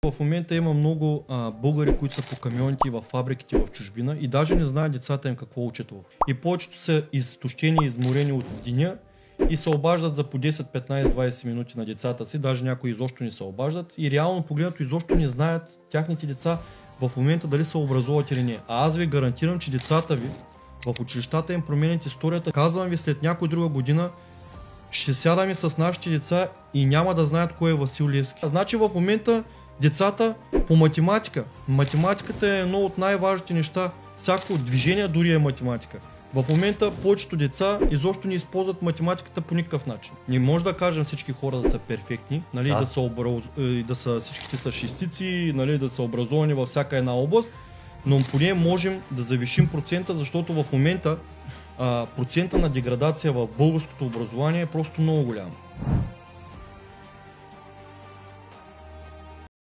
В момента има много българи, които са по камионите, в фабриките в чужбина и даже не знаят децата им какво учат. И повечето са изтощени и изморени от деня и се обаждат за по 10, 15, 20 минути на децата си, даже някои изобщо не се обаждат и реално погледнато изобщо не знаят тяхните деца в момента дали се образуват или не. А аз ви гарантирам, че децата ви в училищата им променят историята. Казвам ви, след някоя друга година ще сядаме с нашите деца и няма да знаят кой е Васил Левски. Значи в момента децата по математика. Математиката е едно от най-важните неща. Всяко движение дори е математика. В момента повечето деца изобщо не използват математиката по никакъв начин. Не може да кажем всички хора да са перфектни, нали, да са всичките са шестици, нали, да са образовани във всяка една област, но поне можем да завишим процента, защото в момента процента на деградация в българското образование е просто много голям.